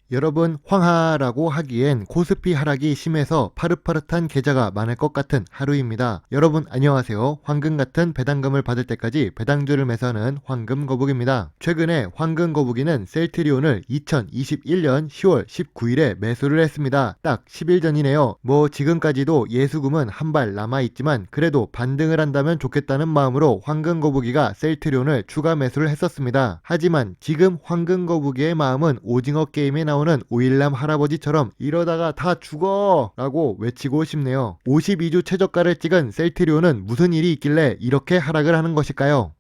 여러분, 황하라고 하기엔 코스피 하락이 심해서 파릇파릇한 계좌가 많을 것 같은 하루입니다. 여러분 안녕하세요. 황금 같은 배당금을 받을 때까지 배당주를 매수하는 황금거북입니다. 최근에 황금거북이는 셀트리온을 2021년 10월 19일에 매수를 했습니다. 딱 10일 전이네요. 지금까지도 예수금은 한 발 남아있지만 그래도 반등을 한다면 좋겠다는 마음으로 황금거북이가 셀트리온을 추가 매수를 했었습니다. 하지만 지금 황금거북이의 마음은 오징어 게임에 나오는 오일남 할아버지처럼 이러다가 다 죽어 라고 외치고 싶네요. 52주 최저가를 찍은 셀트리온은 무슨 일이 있길래 이렇게 하락을 하는 것일까요?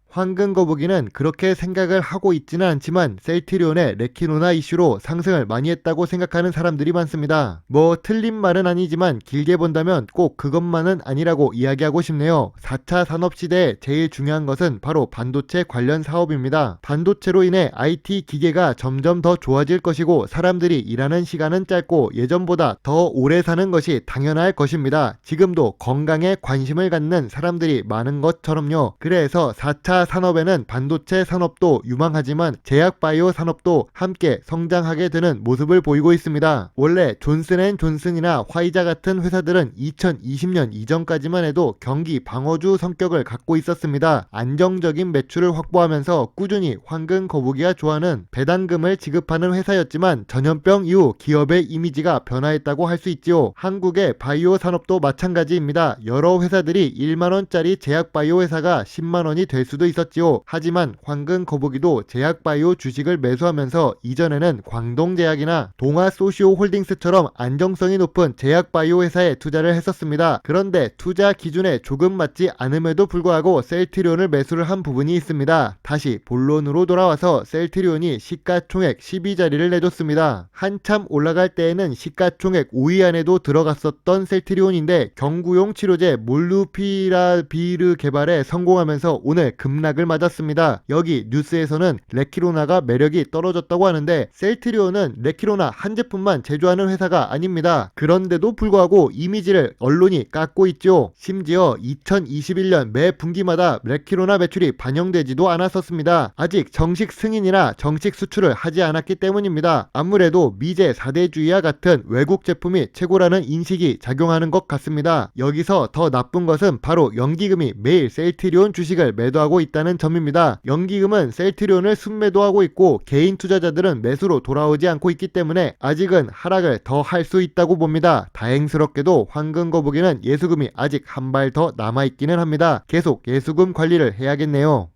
황금거북이는 그렇게 생각을 하고 있지는 않지만 셀트리온의 레키노나 이슈로 상승을 많이 했다고 생각하는 사람들이 많습니다. 틀린 말은 아니지만 길게 본다면 꼭 그것만은 아니라고 이야기하고 싶네요. 4차 산업시대에 제일 중요한 것은 바로 반도체 관련 사업입니다. 반도체로 인해 IT 기계가 점점 더 좋아질 것이고 사람들이 일하는 시간은 짧고 예전보다 더 오래 사는 것이 당연할 것입니다. 지금도 건강에 관심을 갖는 사람들이 많은 것처럼요. 그래서 4차 산업에는 반도체 산업도 유망하지만 제약바이오 산업도 함께 성장하게 되는 모습을 보이고 있습니다. 원래 존슨앤존슨이나 화이자 같은 회사들은 2020년 이전까지만 해도 경기 방어주 성격을 갖고 있었습니다. 안정적인 매출을 확보하면서 꾸준히 황금거북이가 좋아하는 배당금을 지급하는 회사였지만 전염병 이후 기업의 이미지가 변화했다고 할 수 있지요. 한국의 바이오 산업도 마찬가지입니다. 여러 회사들이 1만원짜리 제약바이오 회사가 10만원이 될 수도 있었지요. 하지만 황금거북이도 제약바이오 주식을 매수하면서 이전에는 광동제약이나 동아소시오홀딩스처럼 안정성이 높은 제약바이오 회사에 투자를 했었습니다. 그런데 투자 기준에 조금 맞지 않음에도 불구하고 셀트리온을 매수를 한 부분이 있습니다. 다시 본론으로 돌아와서 셀트리온이 시가총액 12자리를 내줬습니다. 한참 올라갈 때에는 시가총액 5위 안에도 들어갔었던 셀트리온인데 경구용 치료제 몰누피라비르 개발에 성공하면서 오늘 급락을 맞았습니다. 여기 뉴스에서는 레키로나가 매력이 떨어졌다고 하는데 셀트리온은 레키로나 한 제품만 제조하는 회사가 아닙니다. 그런데도 불구하고 이미지를 언론이 깎고 있죠. 심지어 2021년 매 분기마다 레키로나 매출이 반영되지도 않았었습니다. 아직 정식 승인이나 정식 수출을 하지 않았기 때문입니다. 아무래도 미제 4대주의와 같은 외국 제품이 최고라는 인식이 작용하는 것 같습니다. 여기서 더 나쁜 것은 바로 연기금이 매일 셀트리온 주식을 매도하고 있다는 점입니다. 연기금은 셀트리온을 순매도하고 있고 개인 투자자들은 매수로 돌아오지 않고 있기 때문에 아직은 하락을 더 할 수 있다고 봅니다. 다행스럽게도 황금거북이는 예수금이 아직 한 발 더 남아있기는 합니다. 계속 예수금 관리를 해야겠네요.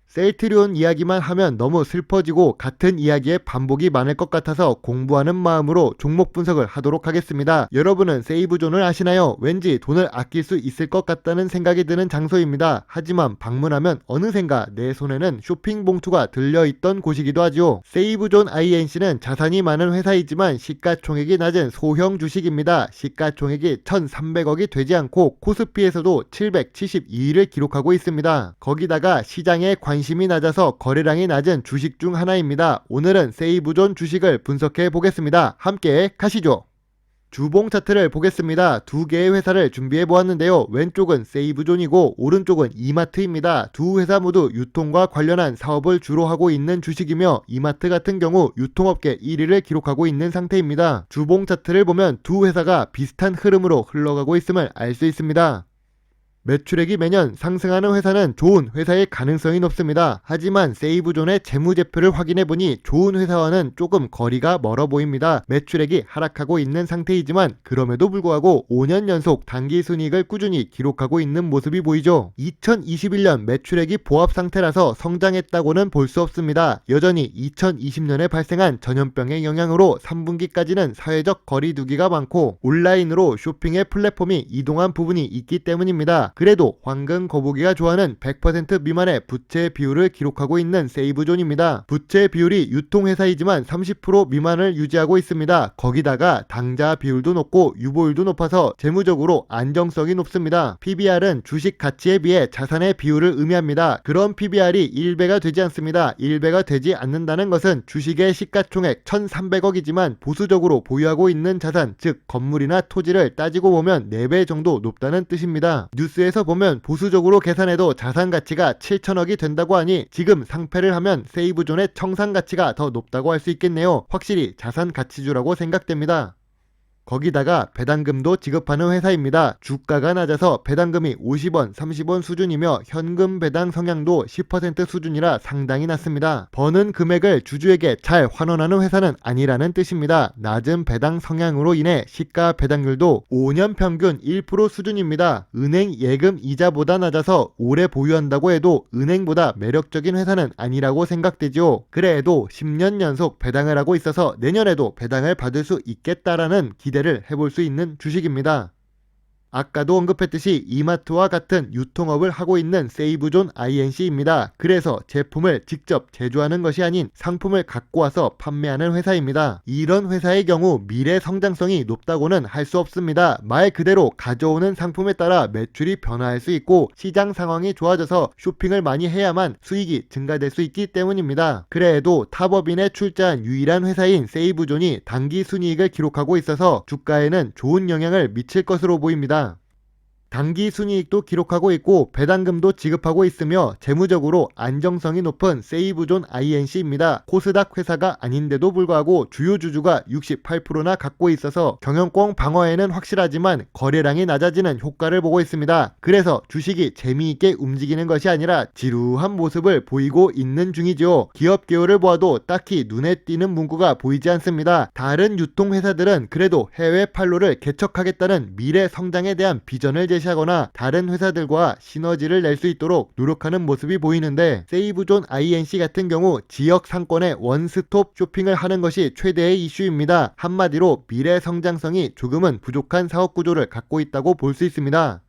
셀트리온 이야기만 하면 너무 슬퍼지고 같은 이야기의 반복이 많을 것 같아서 공부하는 마음으로 종목 분석을 하도록 하겠습니다. 여러분은 세이브존을 아시나요? 왠지 돈을 아낄 수 있을 것 같다는 생각이 드는 장소입니다. 하지만 방문하면 어느샌가 내 손에는 쇼핑 봉투가 들려있던 곳이기도 하죠. 세이브존 INC는 자산이 많은 회사이지만 시가총액이 낮은 소형 주식입니다. 시가총액이 1,300억이 되지 않고 코스피에서도 772위를 기록하고 있습니다. 거기다가 시장에 관심이 낮아서 거래량이 낮은 주식 중 하나입니다. 오늘은 세이브존 주식을 분석해 보겠습니다. 함께 가시죠. 주봉 차트를 보겠습니다. 두 개의 회사를 준비해 보았는데요. 왼쪽은 세이브존이고 오른쪽은 이마트입니다. 두 회사 모두 유통과 관련한 사업을 주로 하고 있는 주식이며 이마트 같은 경우 유통업계 1위를 기록하고 있는 상태입니다. 주봉 차트를 보면 두 회사가 비슷한 흐름으로 흘러가고 있음을 알 수 있습니다. 매출액이 매년 상승하는 회사는 좋은 회사의 가능성이 높습니다. 하지만 세이브존의 재무제표를 확인해보니 좋은 회사와는 조금 거리가 멀어 보입니다. 매출액이 하락하고 있는 상태이지만 그럼에도 불구하고 5년 연속 당기순이익을 꾸준히 기록하고 있는 모습이 보이죠. 2021년 매출액이 보합 상태라서 성장했다고는 볼 수 없습니다. 여전히 2020년에 발생한 전염병의 영향으로 3분기까지는 사회적 거리두기가 많고 온라인으로 쇼핑의 플랫폼이 이동한 부분이 있기 때문입니다. 그래도 황금거북이가 좋아하는 100% 미만의 부채 비율을 기록하고 있는 세이브존입니다. 부채 비율이 유통회사이지만 30% 미만을 유지하고 있습니다. 거기다가 당자 비율도 높고 유보율도 높아서 재무적으로 안정성이 높습니다. PBR은 주식 가치에 비해 자산의 비율을 의미합니다. 그런 PBR이 1배가 되지 않습니다. 1배가 되지 않는다는 것은 주식의 시가총액 1,300억이지만 보수적으로 보유하고 있는 자산, 즉 건물이나 토지를 따지고 보면 4배 정도 높다는 뜻입니다. 뉴스에 뉴스에서 보면 보수적으로 계산해도 자산 가치가 7천억이 된다고 하니 지금 상패를 하면 세이브존의 청산 가치가 더 높다고 할 수 있겠네요. 확실히 자산 가치주라고 생각됩니다. 거기다가 배당금도 지급하는 회사입니다. 주가가 낮아서 배당금이 50원, 30원 수준이며 현금 배당 성향도 10% 수준이라 상당히 낮습니다. 버는 금액을 주주에게 잘 환원하는 회사는 아니라는 뜻입니다. 낮은 배당 성향으로 인해 시가 배당률도 5년 평균 1% 수준입니다. 은행 예금 이자보다 낮아서 오래 보유한다고 해도 은행보다 매력적인 회사는 아니라고 생각되죠. 그래도 10년 연속 배당을 하고 있어서 내년에도 배당을 받을 수 있겠다라는 기대를 해볼 수 있는 주식입니다. 아까도 언급했듯이 이마트와 같은 유통업을 하고 있는 세이브존 INC입니다. 그래서 제품을 직접 제조하는 것이 아닌 상품을 갖고 와서 판매하는 회사입니다. 이런 회사의 경우 미래 성장성이 높다고는 할 수 없습니다. 말 그대로 가져오는 상품에 따라 매출이 변화할 수 있고 시장 상황이 좋아져서 쇼핑을 많이 해야만 수익이 증가될 수 있기 때문입니다. 그래도 탑업인에 출자한 유일한 회사인 세이브존이 단기 순이익을 기록하고 있어서 주가에는 좋은 영향을 미칠 것으로 보입니다. 단기 순이익도 기록하고 있고 배당금도 지급하고 있으며 재무적으로 안정성이 높은 세이브존 INC입니다. 코스닥 회사가 아닌데도 불구하고 주요 주주가 68%나 갖고 있어서 경영권 방어에는 확실하지만 거래량이 낮아지는 효과를 보고 있습니다. 그래서 주식이 재미있게 움직이는 것이 아니라 지루한 모습을 보이고 있는 중이죠. 기업 개요를 보아도 딱히 눈에 띄는 문구가 보이지 않습니다. 다른 유통회사들은 그래도 해외 판로를 개척하겠다는 미래 성장에 대한 비전을 제시하거나 다른 회사들과 시너지를 낼 수 있도록 노력하는 모습이 보이는데 세이브존 INC 같은 경우 지역 상권의 원스톱 쇼핑을 하는 것이 최대의 이슈입니다. 한마디로 미래 성장성이 조금은 부족한 사업 구조를 갖고 있다고 볼 수 있습니다.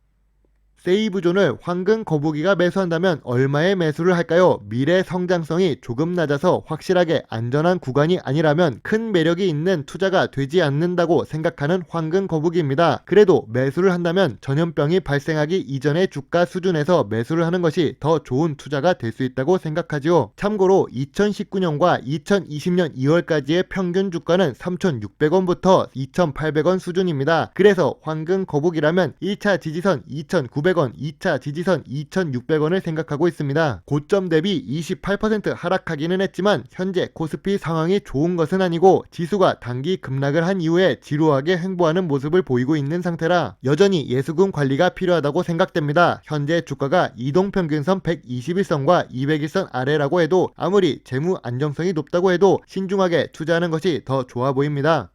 세이브존을 황금 거북이가 매수한다면 얼마에 매수를 할까요? 미래 성장성이 조금 낮아서 확실하게 안전한 구간이 아니라면 큰 매력이 있는 투자가 되지 않는다고 생각하는 황금 거북이입니다. 그래도 매수를 한다면 전염병이 발생하기 이전의 주가 수준에서 매수를 하는 것이 더 좋은 투자가 될 수 있다고 생각하지요. 참고로 2019년과 2020년 2월까지의 평균 주가는 3,600원부터 2,800원 수준입니다. 그래서 황금 거북이라면 1차 지지선 2,900원, 2차 지지선 2,600원을 생각하고 있습니다. 고점 대비 28% 하락하기는 했지만 현재 코스피 상황이 좋은 것은 아니고 지수가 단기 급락을 한 이후에 지루하게 횡보하는 모습을 보이고 있는 상태라 여전히 예수금 관리가 필요하다고 생각됩니다. 현재 주가가 이동평균선 121선과 200일선 아래라고 해도 아무리 재무 안정성이 높다고 해도 신중하게 투자하는 것이 더 좋아 보입니다.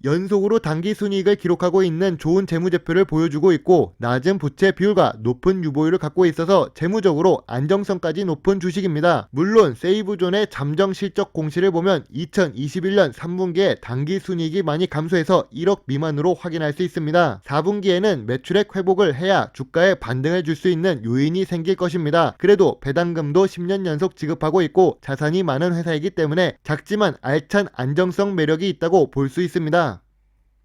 연속으로 단기 순이익을 기록하고 있는 좋은 재무제표를 보여주고 있고 낮은 부채 비율과 높은 유보율을 갖고 있어서 재무적으로 안정성까지 높은 주식입니다. 물론 세이브존의 잠정 실적 공시를 보면 2021년 3분기에 단기 순이익이 많이 감소해서 1억 미만으로 확인할 수 있습니다. 4분기에는 매출액 회복을 해야 주가에 반등을 줄 수 있는 요인이 생길 것입니다. 그래도 배당금도 10년 연속 지급하고 있고 자산이 많은 회사이기 때문에 작지만 알찬 안정성 매력이 있다고 볼 수 있습니다.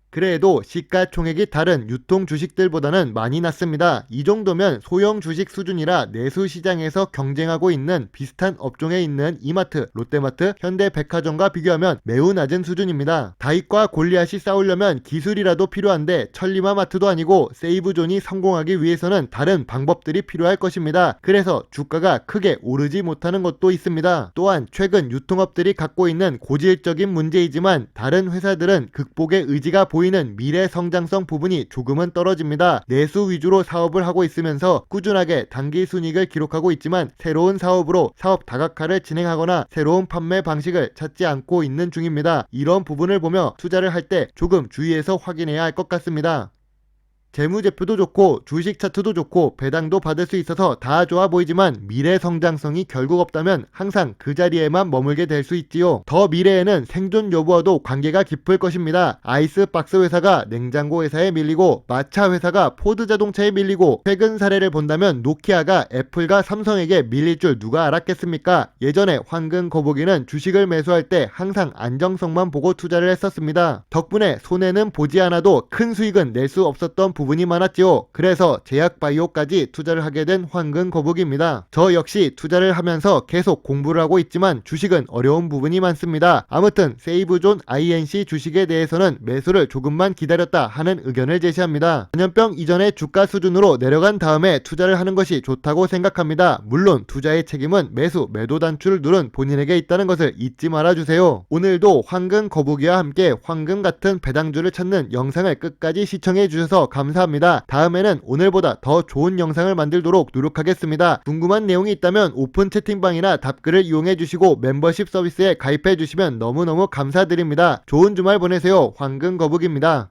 그래도 시가총액이 다른 유통 주식들보다는 많이 낮습니다. 이 정도면 소형 주식 수준이라 내수시장에서 경쟁하고 있는 비슷한 업종에 있는 이마트, 롯데마트, 현대백화점과 비교하면 매우 낮은 수준입니다. 다윗과 골리앗이 싸우려면 기술이라도 필요한데 천리마마트도 아니고 세이브존이 성공하기 위해서는 다른 방법들이 필요할 것입니다. 그래서 주가가 크게 오르지 못하는 것도 있습니다. 또한 최근 유통업들이 갖고 있는 고질적인 문제이지만 다른 회사들은 극복의 의지가 보이는 미래 성장성 부분이 조금은 떨어집니다. 내수 위주로 사업을 하고 있으면서 꾸준하게 단기 순이익을 기록하고 있지만 새로운 사업으로 사업 다각화를 진행하거나 새로운 판매 방식을 찾지 않고 있는 중입니다. 이런 부분을 보며 투자를 할 때 조금 주의해서 확인해야 할 것 같습니다. 재무제표도 좋고 주식 차트도 좋고 배당도 받을 수 있어서 다 좋아 보이지만 미래 성장성이 결국 없다면 항상 그 자리에만 머물게 될 수 있지요. 더 미래에는 생존 여부와도 관계가 깊을 것입니다. 아이스박스 회사가 냉장고 회사에 밀리고 마차 회사가 포드 자동차에 밀리고 최근 사례를 본다면 노키아가 애플과 삼성에게 밀릴 줄 누가 알았겠습니까? 예전에 황금 거북이는 주식을 매수할 때 항상 안정성만 보고 투자를 했었습니다. 덕분에 손해는 보지 않아도 큰 수익은 낼 수 없었던 부분이 많았지요. 그래서 제약바이오까지 투자를 하게 된 황금거북입니다. 저 역시 투자를 하면서 계속 공부를 하고 있지만 주식은 어려운 부분이 많습니다. 아무튼 세이브존 INC 주식에 대해서는 매수를 조금만 기다렸다 하는 의견을 제시합니다. 전염병 이전의 주가 수준으로 내려간 다음에 투자를 하는 것이 좋다고 생각합니다. 물론 투자의 책임은 매수, 매도 단추를 누른 본인에게 있다는 것을 잊지 말아주세요. 오늘도 황금거북이와 함께 황금 같은 배당주를 찾는 영상을 끝까지 시청해 주셔서 감사합니다. 다음에는 오늘보다 더 좋은 영상을 만들도록 노력하겠습니다. 궁금한 내용이 있다면 오픈 채팅방이나 답글을 이용해 주시고 멤버십 서비스에 가입해 주시면 너무너무 감사드립니다. 좋은 주말 보내세요. 황금거북입니다.